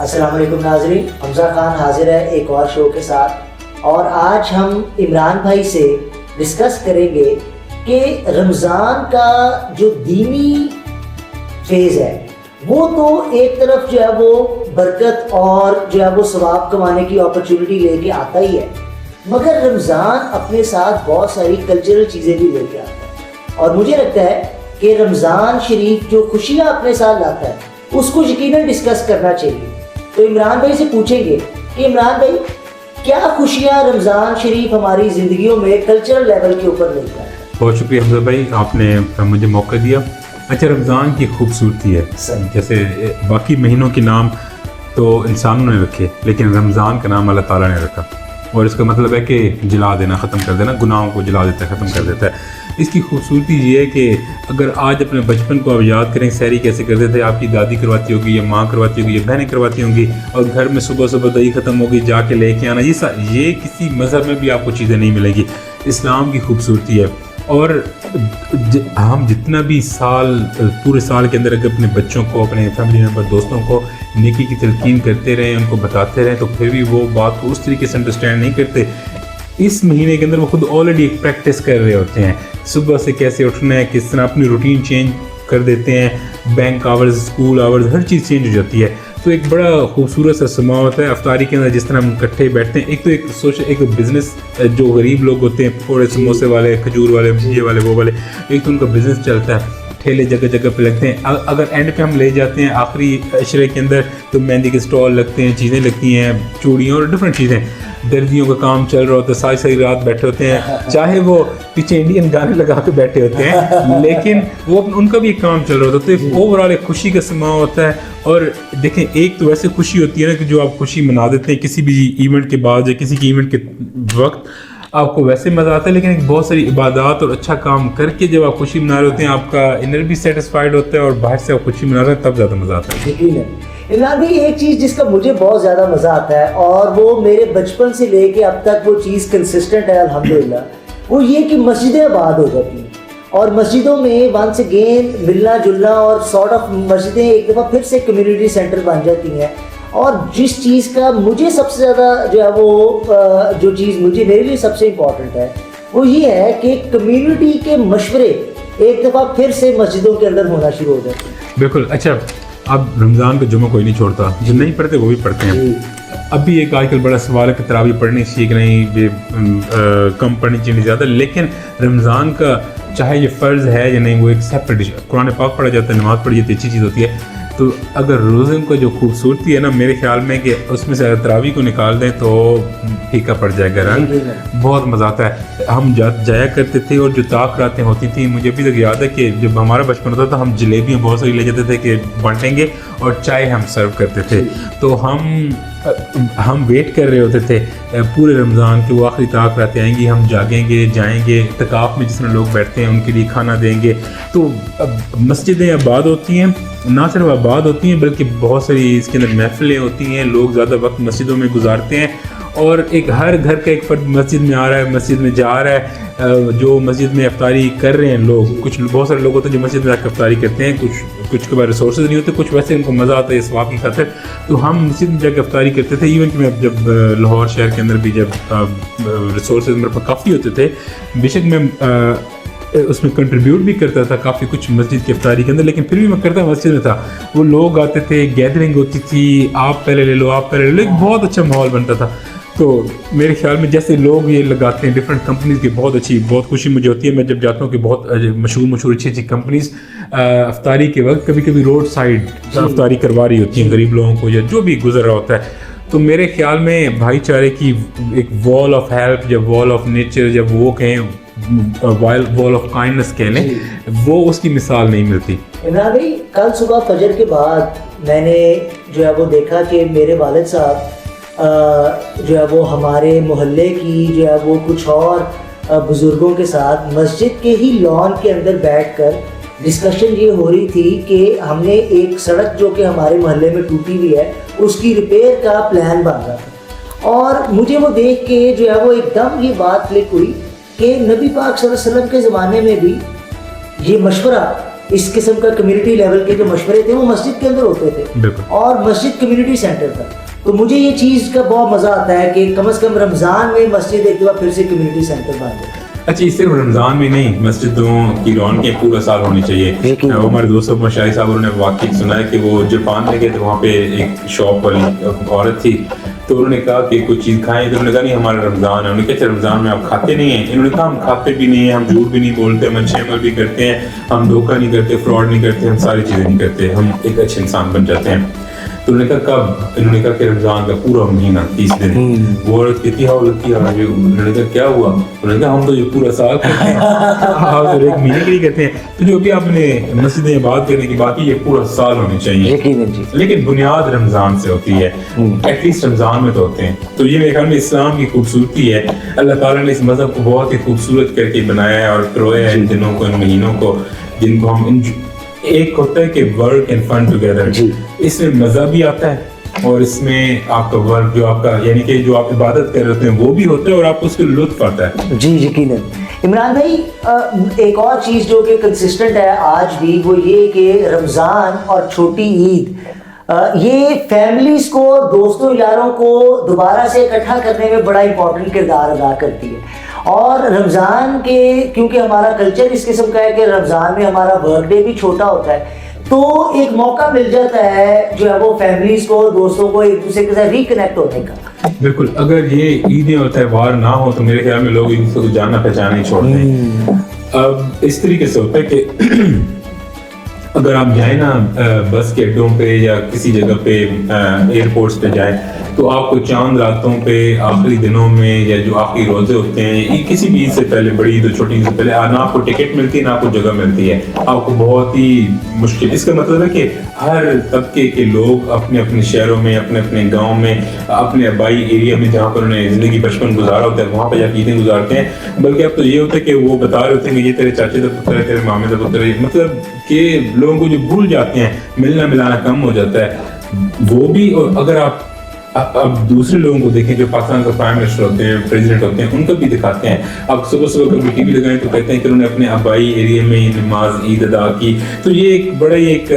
السلام علیکم ناظرین، حمزہ خان حاضر ہے ایک اور شو کے ساتھ، اور آج ہم عمران بھائی سے ڈسکس کریں گے کہ رمضان کا جو دینی فیز ہے وہ تو ایک طرف جو ہے وہ برکت اور جو ہے وہ ثواب کمانے کی اپرچونٹی لے کے آتا ہی ہے، مگر رمضان اپنے ساتھ بہت ساری کلچرل چیزیں بھی لے کے آتا ہے، اور مجھے لگتا ہے کہ رمضان شریف جو خوشیاں اپنے ساتھ لاتا ہے اس کو یقیناً ڈسکس کرنا چاہیے۔ تو عمران بھائی سے پوچھیں گے کہ عمران بھائی کیا خوشیاں رمضان شریف ہماری زندگیوں میں کلچرل لیول کے اوپر لیتا ہے؟ بہت شکریہ حمزہ بھائی، آپ نے مجھے موقع دیا۔ اچھا، رمضان کی خوبصورتی ہے، جیسے باقی مہینوں کے نام تو انسانوں نے رکھے لیکن رمضان کا نام اللہ تعالیٰ نے رکھا، اور اس کا مطلب ہے کہ جلا دینا، ختم کر دینا، گناہوں کو جلا دیتا ہے، ختم کر دیتا ہے۔ اس کی خوبصورتی یہ ہے کہ اگر آج اپنے بچپن کو آپ یاد کریں، سحری کیسے کرتے تھے، آپ کی دادی کرواتی ہوگی یا ماں کرواتی ہوگی یا بہنیں کرواتی ہوں گی، اور گھر میں صبح صبح دہی ختم ہوگی جا کے لے کے آنا، یہ کسی مذہب میں بھی آپ کو چیزیں نہیں ملیں گی۔ اسلام کی خوبصورتی ہے، اور ہم جتنا بھی پورے سال کے اندر اگر اپنے بچوں کو، اپنے فیملی ممبر، دوستوں کو نیکی کی تلقین کرتے رہیں، ان کو بتاتے رہیں، تو پھر بھی وہ بات کو اس طریقے سے انڈرسٹینڈ نہیں کرتے۔ اس مہینے کے اندر وہ خود آلریڈی ایک پریکٹس کر رہے ہوتے ہیں، صبح سے کیسے اٹھنا ہے، کس طرح اپنی روٹین چینج کر دیتے ہیں، بینک آورز، اسکول آورز، ہر چیز چینج ہو جاتی ہے۔ تو ایک بڑا خوبصورت سا سما ہوتا ہے افطاری کے اندر، جس طرح ہم اکٹھے بیٹھتے ہیں۔ ایک تو ایک بزنس، جو غریب لوگ ہوتے ہیں، پکوڑے سموسے والے، کھجور والے، یہ والے، وہ والے، ایک تو ان کا بزنس چلتا ہے، ٹھیلے جگہ جگہ پہ لگتے ہیں۔ اگر اینڈ پہ ہم لے جاتے ہیں آخری عشرے کے اندر، تو مہندی کے اسٹال لگتے ہیں، چیزیں لگتی ہیں، چوڑیاں اور ڈفرینٹ چیزیں، درزیوں کا کام چل رہا ہوتا ہے، ساری رات بیٹھے ہوتے ہیں، چاہے وہ پیچھے انڈین گانے لگا کے بیٹھے ہوتے ہیں، لیکن وہ ان کا بھی ایک کام چل رہا ہوتا ہے۔ تو اوور آل ایک خوشی کا سما ہوتا ہے۔ اور دیکھیں، ایک تو ویسے خوشی ہوتی ہے نا کہ جو آپ خوشی منا دیتے ہیں کسی بھی ایونٹ کے بعد یا کسی کی ایونٹ کے وقت، آپ کو ویسے مزہ آتا ہے، لیکن ایک بہت ساری عبادات اور اچھا کام کر کے جب آپ خوشی منا رہے ہوتے ہیں، آپ کا انر بھی سیٹسفائیڈ ہوتا ہے، اور باہر سے آپ خوشی منا رہے ہیں، تب زیادہ مزہ آتا ہے۔ عمران بھائی، ایک چیز جس کا مجھے بہت زیادہ مزہ آتا ہے، اور وہ میرے بچپن سے لے کے اب تک وہ چیز کنسسٹنٹ ہے الحمدللہ، وہ یہ کہ مسجدیں آباد ہو جاتی ہیں، اور مسجدوں میں ونس اگین ملنا جلنا، اور سارٹ آف مسجدیں ایک دفعہ پھر سے کمیونٹی سینٹر بن جاتی ہیں۔ اور جس چیز کا مجھے سب سے زیادہ جو ہے وہ جو چیز میرے لیے سب سے امپورٹنٹ ہے، وہ یہ ہے کہ کمیونٹی کے مشورے ایک دفعہ پھر سے مسجدوں کے اندر ہونا شروع ہو جاتے ہیں۔ بالکل۔ اچھا، اب رمضان کا جمعہ کوئی نہیں چھوڑتا، جو نہیں پڑھتے وہ بھی پڑھتے ہیں۔ اب بھی ایک آج کل بڑا سوال ہے کہ تراویح پڑھنی چاہیے کہ نہیں، کم پڑھنی چاہیے زیادہ، لیکن رمضان کا چاہے یہ فرض ہے یا نہیں، وہ ایک سیپریٹ، قرآن پاک پڑھا جاتا ہے، نماز پڑھی جاتی ہے، اچھی چیز ہوتی ہے۔ تو اگر روزے کا جو خوبصورتی ہے نا، میرے خیال میں کہ اس میں سے اگر تراویح کو نکال دیں تو پھیکا پڑ جائے گا رنگ، بہت مزہ آتا ہے۔ ہم جایا کرتے تھے، اور جو طاق راتیں ہوتی تھیں، مجھے ابھی تک یاد ہے کہ جب ہمارا بچپن ہوتا تھا، ہم جلیبیاں بہت ساری لے جاتے تھے کہ بانٹیں گے، اور چائے ہم سرو کرتے تھے۔ تو ہم ویٹ کر رہے ہوتے تھے پورے رمضان کے، وہ آخری طاق راتیں آئیں گی، ہم جاگیں گے، جائیں گے اعتکاف میں، جس میں لوگ بیٹھتے ہیں ان کے لیے کھانا دیں گے۔ تو مسجدیں آباد ہوتی ہیں، نہ صرف آباد ہوتی ہیں بلکہ بہت ساری اس کے اندر محفلیں ہوتی ہیں، لوگ زیادہ وقت مسجدوں میں گزارتے ہیں، اور ایک ہر گھر کا ایک فرد مسجد میں آ رہا ہے، مسجد میں جا رہا ہے۔ جو مسجد میں افطاری کر رہے ہیں لوگ، بہت سارے لوگ ہوتے ہیں جو مسجد میں آ کے افطاری کرتے ہیں، کچھ کے پاس ریسورسز نہیں ہوتے، کچھ ویسے ان کو مزہ آتا ہے اس ثواب کی خاطر، تو ہم مسجد میں جا کے افطاری کرتے تھے۔ ایون کہ میں جب لاہور شہر کے اندر بھی جب ریسورسز میرے پاس کافی ہوتے تھے، بے شک میں اس میں کنٹریبیوٹ بھی کرتا تھا کافی کچھ مسجد کی افطاری کے اندر، لیکن پھر بھی میں کرتا مسجد میں تھا۔ وہ لوگ آتے تھے، گیدرنگ ہوتی تھی، آپ پہلے لے لو، آپ پہلے لے لو، ایک بہت اچھا ماحول بنتا تھا۔ تو میرے خیال میں جیسے لوگ یہ لگاتے ہیں ڈفرینٹ کمپنیز کی، بہت خوشی مجھے ہوتی ہے میں جب جاتا ہوں کہ بہت مشہور اچھی کمپنیز افطاری کے وقت کبھی روڈ سائڈ افطاری کروا رہی ہوتی ہیں غریب لوگوں کو، یا جو بھی گزر رہا ہوتا ہے۔ تو میرے خیال میں بھائی چارے کی ایک وال آف ہیلپ، یا وال آف نیچر، جب وہ کہیں وال آف کائنڈنس کہہ لیں، وہ اس کی مثال نہیں ملتی۔ عمران بھائی، کل صبح فجر کے بعد میں نے جو ہے وہ دیکھا کہ میرے والد صاحب جو ہے وہ ہمارے محلے کی جو ہے وہ کچھ اور بزرگوں کے ساتھ مسجد کے ہی لان کے اندر بیٹھ کر ڈسکشن یہ ہو رہی تھی کہ ہم نے ایک سڑک جو کہ ہمارے محلے میں ٹوٹی ہوئی ہے اس کی ریپیئر کا پلان بن رہا تھا، اور مجھے وہ دیکھ کے جو ہے وہ ایک دم یہ بات کلک ہوئی کہ نبی پاک صلی اللہ علیہ وسلم کے زمانے میں بھی یہ مشورہ اس قسم کا کمیونٹی لیول کے جو مشورے تھے وہ مسجد کے اندر ہوتے تھے اور مسجد کمیونٹی سینٹر تھا. تو مجھے یہ چیز کا بہت مزہ آتا ہے کہ کم از کم رمضان میں مسجد ایک دفعہ پھر سے کمیونٹی سینٹر بن جائے. اچھا اس صرف رمضان میں نہیں, مسجدوں کی رونقیں پورا سال ہونی چاہیے. ہمارے دوست مشاہد صاحب نے واقعی سنا ہے کہ وہ جاپان میں گئے تو وہاں پہ ایک شاپ والی عورت تھی, تو انہوں نے کہا کہ کچھ چیز کھائیں, تو انہوں نے کہا نہیں ہمارا رمضان ہے. انہوں نے کہا رمضان میں آپ کھاتے نہیں ہیں؟ انہوں نے کہا ہم کھاتے بھی نہیں ہیں, ہم جھوٹ بھی نہیں بولتے, ہم اچھے عمل بھی کرتے ہیں, ہم دھوکہ نہیں کرتے, فراڈ نہیں کرتے, ہم ساری چیزیں نہیں کرتے, ہم ایک اچھے انسان بن جاتے ہیں. تو انہوں نے کہا کب؟ انہوں نے کہا کہ رمضان کا پورا مہینہ 30 دن. وہ عورت کہتی ہے انہوں نے کہا کیا ہوا؟ انہوں نے کہا ہم تو یہ پورا سال کرتے ہیں, آپ ایک مہینے کے لیے کرتے ہیں. تو جو بھی آپ نے مسجدیں بات کرنے کی بات کی, یہ پورا سال ہونی چاہیے, لیکن بنیاد رمضان سے ہوتی ہے, ایٹ لیسٹ رمضان میں تو ہوتے ہیں. تو یہ میرے خیال میں اسلام کی خوبصورتی ہے. اللہ تعالیٰ نے اس مذہب کو بہت ہی خوبصورت کر کے بنایا ہے اور کرویا ہے ان دنوں کو, ان مہینوں کو, جن کو ہم ایک ہوتا ہے کہ ورک اینڈ فن ٹوگیدر, اس میں مزہ بھی آتا ہے اور اس میں آپ کا ورک جو آپ کا یعنی کہ جو آپ عبادت کر رہے ہیں وہ بھی ہوتا ہے اور آپ کو اس کے لطف آتا ہے. جی یقیناً. عمران بھائی ایک اور چیز جو کہ کنسسٹنٹ ہے آج بھی, وہ یہ کہ رمضان اور چھوٹی عید یہ فیملیز کو, دوستوں یاروں کو دوبارہ سے اکٹھا کرنے میں بڑا امپورٹنٹ کردار ادا کرتی ہے. اور رمضان کے کیونکہ ہمارا کلچر اس قسم کا ہے کہ رمضان میں ہمارا برتھ ڈے بھی چھوٹا ہوتا ہے, تو ایک موقع مل جاتا ہے جو ہے وہ فیملیز کو, دوستوں کو ایک دوسرے کے ساتھ ریکنیکٹ ہونے کا. بالکل, اگر یہ عیدیں اور تہوار نہ ہو تو میرے خیال میں لوگ ایک دوسرے کو جاننا پہچانا ہی چھوڑ دیں. اب اس طریقے سے ہوتا ہے کہ اگر آپ جائیں نا بس کے اڈوں پہ یا کسی جگہ پہ ایئرپورٹس پہ جائیں, تو آپ کو چاند راتوں پہ آخری دنوں میں یا جو آخری روزے ہوتے ہیں, کسی بھی عید سے پہلے, بڑی عید اور چھوٹی عید سے پہلے, نہ آپ کو ٹکٹ ملتی ہے نہ آپ کو جگہ ملتی ہے, آپ کو بہت ہی مشکل. اس کا مطلب ہے کہ ہر طبقے کے لوگ اپنے اپنے شہروں میں, اپنے اپنے گاؤں میں, اپنے آبائی ایریا میں جہاں پر انہوں نے زندگی بچپن گزارا ہوتا ہے وہاں پہ جا کے عیدیں گزارتے ہیں. بلکہ اب تو یہ ہوتا ہے کہ وہ بتا رہے ہوتے ہیں کہ یہ تیرے چاچے کا پتر ہے, تیرے مامے کا پتر ہے, مطلب کہ لوگوں کو جو بھول جاتے ہیں, ملنا ملانا کم ہو جاتا ہے وہ بھی. اور اگر آپ اب دوسرے لوگوں کو دیکھیں جو پاکستان کا پرائم منسٹر ہوتے ہیں, پریزیڈنٹ ہوتے ہیں, ان کو بھی دکھاتے ہیں. اب صبح صبح کبھی ٹی وی لگائیں تو کہتے ہیں کہ انہوں نے اپنے آبائی ایریا میں نماز عید ادا کی. تو یہ ایک بڑا ہی ایک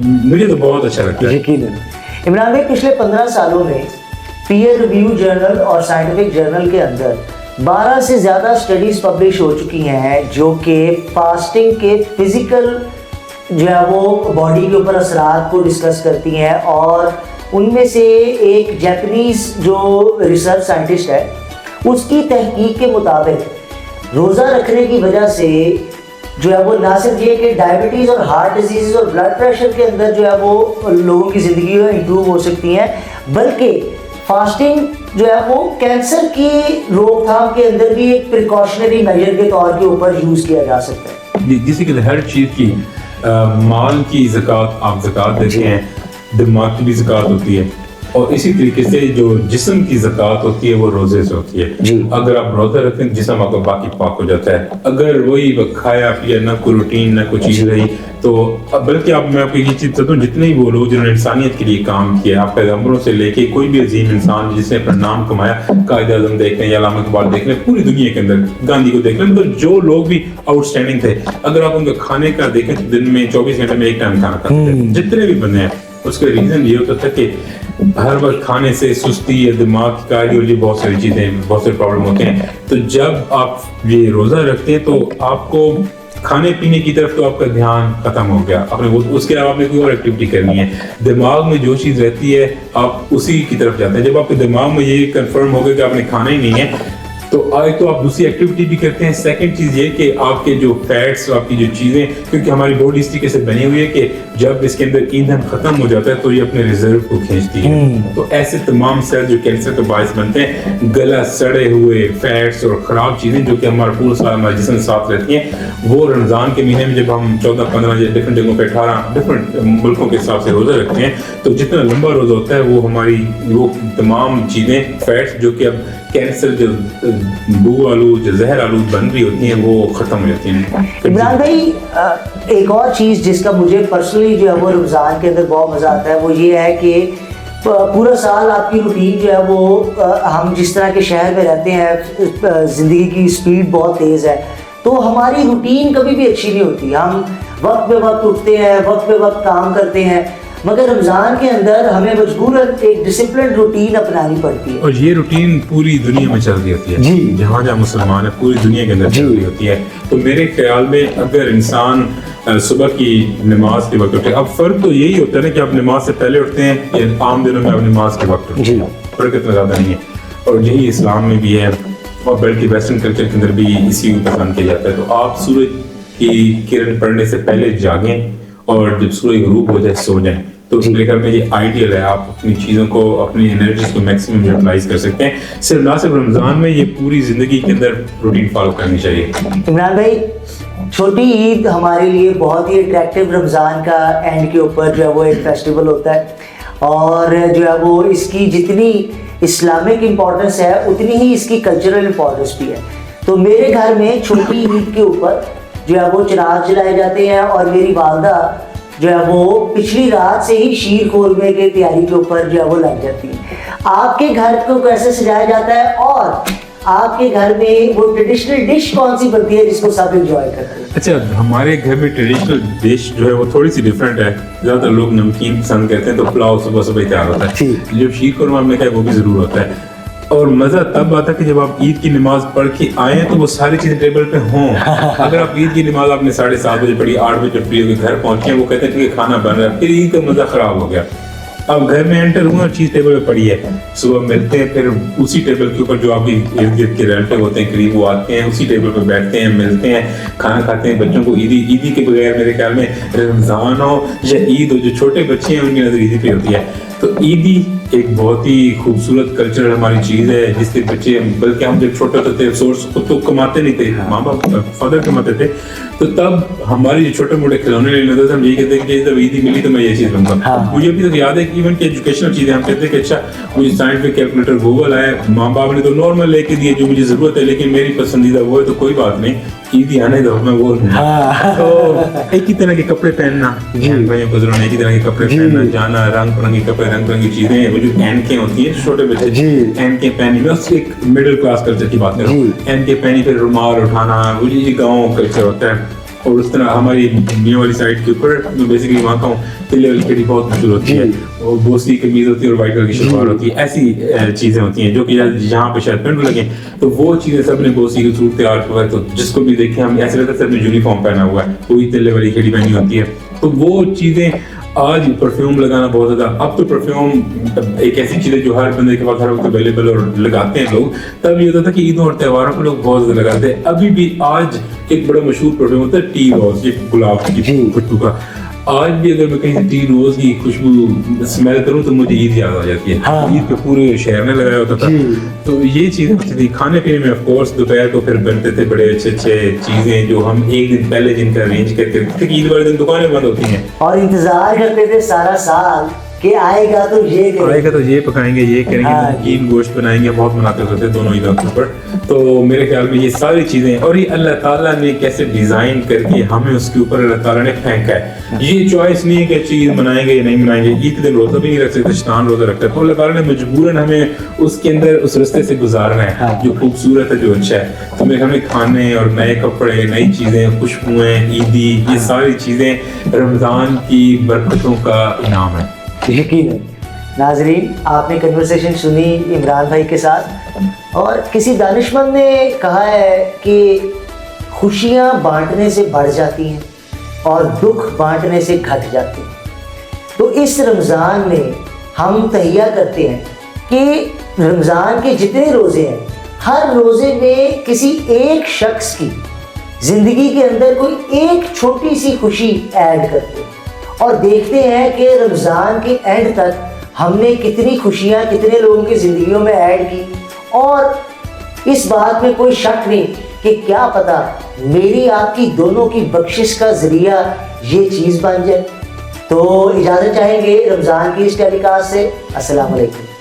مجھے تو بہت اچھا لگتا ہے. یقیناً. عمران بھائی پچھلے 15 سالوں میں پیئر ریویو جرنل اور سائنٹیفک جرنل کے اندر 12 سے زیادہ اسٹڈیز پبلش ہو چکی ہیں جو کہ فاسٹنگ کے فزیکل جو ہے وہ باڈی کے اوپر اثرات کو ڈسکس کرتی ہیں. اور ان میں سے ایک جاپنیز جو ریسرچ سائنٹسٹ ہے, اس کی تحقیق کے مطابق روزہ رکھنے کی وجہ سے جو ہے وہ نہ صرف یہ کہ ڈائبٹیز اور ہارٹ ڈیزیز اور بلڈ پریشر کے اندر جو ہے وہ لوگوں کی زندگی میں امپروو ہو سکتی ہیں, بلکہ فاسٹنگ جو ہے وہ کینسر کی روک تھام کے اندر بھی ایک پریکاشنری میجر کے طور کے اوپر یوز کیا جا سکتا ہے. جیسے کہ ہر چیز کی مال کی زکوٰۃ آپ زکوٰۃ دیتے ہیں, دماغ کی بھی زکوٰۃ ہوتی ہے, اور اسی طریقے سے جو جسم کی زکوٰۃ ہوتی ہے وہ روزے سے ہوتی ہے. اگر آپ روزہ رکھتے ہیں جسم آپ کا باقی پاک ہو جاتا ہے. اگر وہی کھایا پیا, نہ کوئی روٹین نہ کوئی چیز رہی, تو بلکہ آپ میں آپ کو یہ چیز بتاتا ہوں, جتنے ہی وہ لوگ جنہوں نے انسانیت کے لیے کام کیا, آپ پیغمبروں سے لے کے کوئی بھی عظیم انسان جس نے اپنا نام کمایا, قائد اعظم دیکھ لیں یا علامہ اقبال دیکھ لیں, پوری دنیا کے اندر گاندھی کو دیکھ لیں, مطلب جو لوگ بھی آؤٹ اسٹینڈنگ تھے, اگر آپ ان کا کھانے کا دیکھیں تو دن میں 24 گھنٹے میں ایک ٹائم کھانا کھاتے تھے. جتنے بھی بندے ہیں اس کا ریزن یہ ہوتا تھا کہ ہر وقت کھانے سے سستی یا دماغ کی کاہلی اور یہ بہت ساری چیزیں, بہت سارے پرابلم ہوتے ہیں. تو جب آپ یہ روزہ رکھتے ہیں تو آپ کو کھانے پینے کی طرف تو آپ کا دھیان ختم ہو گیا, آپ نے اس کے علاوہ آپ نے کوئی اور ایکٹیویٹی کرنی ہے, دماغ میں جو چیز رہتی ہے آپ اسی کی طرف جاتے ہیں. جب آپ کے دماغ میں یہ کنفرم ہو گیا کہ آپ نے کھانا ہی نہیں ہے, تو آج تو آپ دوسری ایکٹیویٹی بھی کرتے ہیں. سیکنڈ چیز یہ کہ آپ کے جو فیٹس, آپ کی جو چیزیں, کیونکہ ہماری باڈی اس طریقے سے بنی ہوئی ہے کہ جب اس کے اندر ایندھن ختم ہو جاتا ہے تو یہ اپنے ریزرو کو کھینچتی ہے. تو ایسے تمام سیل جو کینسر کا باعث بنتے ہیں, گلا سڑے ہوئے فیٹس اور خراب چیزیں جو کہ ہمارا پورا سال ہمارے جسم ساتھ رہتی ہیں, وہ رمضان کے مہینے میں جب ہم 14-15 ڈفرنٹ جگہوں پہ 18 ڈفرنٹ ملکوں کے حساب سے روزہ رکھتے ہیں, تو جتنا لمبا روزہ ہوتا ہے وہ ہماری وہ تمام چیزیں, فیٹس جو کہ اب کینسر جو بو آلود جو زہر آلود بن رہی ہوتی ہیں وہ ختم ہو جاتی ہیں. عمران بھائی ایک اور چیز جس کا مجھے پرسنلی جو ہے وہ رمضان کے اندر بہت مزہ آتا ہے وہ یہ ہے کہ پورا سال آپ کی روٹین جو ہے وہ, ہم جس طرح کے شہر میں رہتے ہیں, زندگی کی سپیڈ بہت تیز ہے, تو ہماری روٹین کبھی بھی اچھی نہیں ہوتی. وقت پہ وقت اٹھتے ہیں, وقت پہ وقت کام کرتے ہیں, مگر رمضان کے اندر ہمیں مجبوراً ایک ڈسپلن روٹین اپنانی پڑتی ہے. اور یہ روٹین پوری دنیا میں چل رہی ہوتی ہے جی, جہاں جہاں مسلمان ہیں پوری دنیا کے اندر چل رہی ہوتی ہے. تو میرے خیال میں اگر انسان صبح کی نماز کے وقت اٹھے, اب فرق تو یہی ہوتا ہے نا کہ آپ نماز سے پہلے اٹھتے ہیں یا عام دنوں میں آپ نماز کے وقت اٹھتے ہیں, فرق اتنا زیادہ نہیں ہے. اور یہی اسلام میں بھی ہے اور بلکہ ویسٹرن کلچر کے اندر بھی اسی کو پسند کیا جاتا ہے. تو آپ سورج کی کرن پڑنے سے پہلے جاگیں اور جب سورج غروب ہو جائے سو جائیں. تو میرے خیال میں یہ آئیڈیل ہے, آپ اپنی چیزوں کو, اپنی انرجیز کو میکسیمم یوٹیلائز کر سکتے ہیں. نہ صرف رمضان میں, یہ پوری زندگی کے اندر روٹین فالو کرنی چاہیے. عمران بھائی, چھوٹی عید ہمارے لیے بہت ہی اٹریکٹیو رمضان کا اینڈ کے اوپر جو ہے وہ ایک فیسٹیول ہوتا ہے, اور جو ہے وہ اس کی جتنی اسلامک امپورٹنس ہے اتنی ہی اس کی کلچرل امپورٹنس بھی ہے. تو میرے گھر میں چھوٹی عید کے اوپر جو ہے وہ چراغ جلائے جاتے ہیں, اور میری والدہ جو ہے وہ پچھلی رات سے ہی شیر قورمے کی تیاری کے اوپر جو ہے وہ لگ جاتی ہے. آپ کے گھر کو کیسے سجایا جاتا ہے, اور آپ کے گھر میں وہ ٹریڈیشنل ڈش کون سی بنتی ہے جس کو سب انجوائے کرتے ہیں؟ اچھا, ہمارے گھر میں ٹریڈیشنل ڈش جو ہے وہ تھوڑی سی ڈفرینٹ ہے. زیادہ تر لوگ نمکین پسند کرتے ہیں, تو پلاؤ صبح صبح تیار ہوتا ہے. جو شیر قورمہ میں ہے وہ بھی ضرور ہوتا ہے. اور مزہ تب آتا ہے کہ جب آپ عید کی نماز پڑھ کے آئیں تو وہ ساری چیزیں ٹیبل پہ ہوں. اگر آپ عید کی نماز آپ نے 7:30 بجے پڑھی, 8 بجے پڑھی ہو کے گھر پہنچے ہیں, وہ کہتے ہیں کہ کھانا بن رہا ہے, پھر عید کا مزہ خراب ہو گیا. اب گھر میں انٹر ہوں اور چیز ٹیبل پہ پڑی ہے, صبح ملتے ہیں, پھر اسی ٹیبل کے اوپر جو آپ کے ارد گرد کے ریلیٹیو ہوتے ہیں قریب وہ آتے ہیں, اسی ٹیبل پہ بیٹھتے ہیں, ملتے ہیں, کھانا کھاتے ہیں. بچوں کو عیدی کے بغیر میرے خیال میں رمضان ہو یا عید ہو, جو چھوٹے بچے ہیں ان کی نظر عیدی پہ ہوتی ہے. تو عیدی ایک بہت ہی خوبصورت کلچرل ہماری چیز ہے جس سے بچے, بلکہ ہم جب چھوٹے ہوتے تھے سورس خود تو کماتے نہیں تھے, ماں باپ فادر کماتے تھے, تو تب ہماری جو چھوٹے موٹے کھلونے لینے ہوتے تھے ہم یہی کہتے ہیں کہ جب عیدی ملی تو میں یہ چیز لوں گا. مجھے ابھی تک یاد ہے کہ ایون کہ ایجوکیشنل چیزیں ہم کہتے ہیں کہ اچھا مجھے سائنٹیفک کیلکولیٹر گوگل ہے, ماں باپ نے تو نارمل لے کے دیے جو مجھے ضرورت ہے, لیکن میری پسندیدہ وہ ہے تو کوئی بات نہیں, عیدی آنے دو میں وہ لوں گا. تو ایک ہی طرح کے کپڑے پہننا, بھائیوں بزرگوں نے ایک ہی طرح کے کپڑے پہننا, جانا, رنگ برنگی کپڑے, رنگ برنگی چیزیں, وہ جو اینکیں ہوتی ہیں چھوٹے بچے اینکیں پہنی, میں اس ایک مڈل کلاس کلچر کی بات کر رہا ہوں, اینکیں پہنی, پھر رومال اٹھانا, وہ جو گاؤں کلچر ہوتا ہے. اور اس طرح ہماری میاں والی سائڈ کے اوپر میں بیسیکلی وہاں کا ہوں, تلے والی کڑی بہت مشہور ہوتی ہے, وہ بوسی قمیض ہوتی ہے اور وائٹ کلر کی شلوار ہوتی ہے. ایسی چیزیں ہوتی ہیں جو کہ یہاں پہ شاید پینٹ لگیں, تو وہ چیزیں سب نے بوسی کی صورت تیار ہوا ہے, تو جس کو بھی دیکھیں ہم ایسے لگتا ہے سب نے یونیفارم پہنا ہوا ہے, وہی تلے والی کڑی پہنی ہوتی ہے. تو وہ چیزیں, آج پرفیوم لگانا بہت زیادہ, اب تو پرفیوم ایک ایسی چیز ہے جو ہر بندے کے پاس ہر وقت اویلیبل اور لگاتے ہیں لوگ. تب یہ ہوتا تھا کہ عیدوں اور تہواروں پہ لوگ بہت زیادہ لگاتے ہیں. ابھی بھی آج ایک بڑا مشہور پرفیوم ہوتا ہے ٹی روز, یہ گلاب کی خوشبو کا. آج بھی اگر میں کہیں سے ٹی روز کی خوشبو اسمیل کروں تو مجھے عید یاد آ جاتی ہے. عید پہ پورے شہر میں لگایا ہوتا تھا. تو یہ چیزیں ہوتی تھی. کھانے پینے میں آف کورس دوپہر کو پھر بنتے تھے بڑے اچھے چیزیں جو ہم ایک دن پہلے جن کا ارینج کر کے رکھتے تھے. عید والے دن دکانیں بند ہوتی ہیں اور انتظار کرتے تھے سارا سال کہ آئے گا تو یہ پکائیں گے, یہ کریں گے, نمکین گوشت بنائیں گے, بہت مناتے ہوتے تھے دونوں عیدوں کے اوپر. تو میرے خیال میں یہ ساری چیزیں, اور یہ اللہ تعالیٰ نے کیسے ڈیزائن کر کے ہمیں اس کے اوپر اللہ تعالیٰ نے پھینکا ہے. یہ چوائس نہیں ہے کہ اچھی عید منائیں گے یا نہیں منائیں گے. عید کے دن روزہ بھی نہیں رکھ سکتے, شیطان روزہ رکھتا ہے, تو اللہ تعالیٰ نے مجبوراً ہمیں اس کے اندر اس رستے سے گزارنا ہے جو خوبصورت ہے, جو اچھا ہے. تو میرے خیال میں کھانے اور نئے کپڑے, نئی چیزیں, خوشبوئیں, عیدی, یہ ساری چیزیں رمضان کی برکتوں کا انعام ہے. یقین ہے. ناظرین, آپ نے کنورسیشن سنی عمران بھائی کے ساتھ, اور کسی دانشمند نے کہا ہے کہ خوشیاں بانٹنے سے بڑھ جاتی ہیں اور دکھ بانٹنے سے گھٹ جاتے ہیں. تو اس رمضان میں ہم تہیہ کرتے ہیں کہ رمضان کے جتنے روزے ہیں, ہر روزے میں کسی ایک شخص کی زندگی کے اندر کوئی ایک چھوٹی سی خوشی ایڈ کرتے ہیں, اور دیکھتے ہیں کہ رمضان کے اینڈ تک ہم نے کتنی خوشیاں کتنے لوگوں کی زندگیوں میں ایڈ کی. اور اس بات میں کوئی شک نہیں کہ کیا پتہ میری آپ کی دونوں کی بخشش کا ذریعہ یہ چیز بن جائے. تو اجازت چاہیں گے رمضان کی اس ٹیلی کاسٹ سے. السلام علیکم.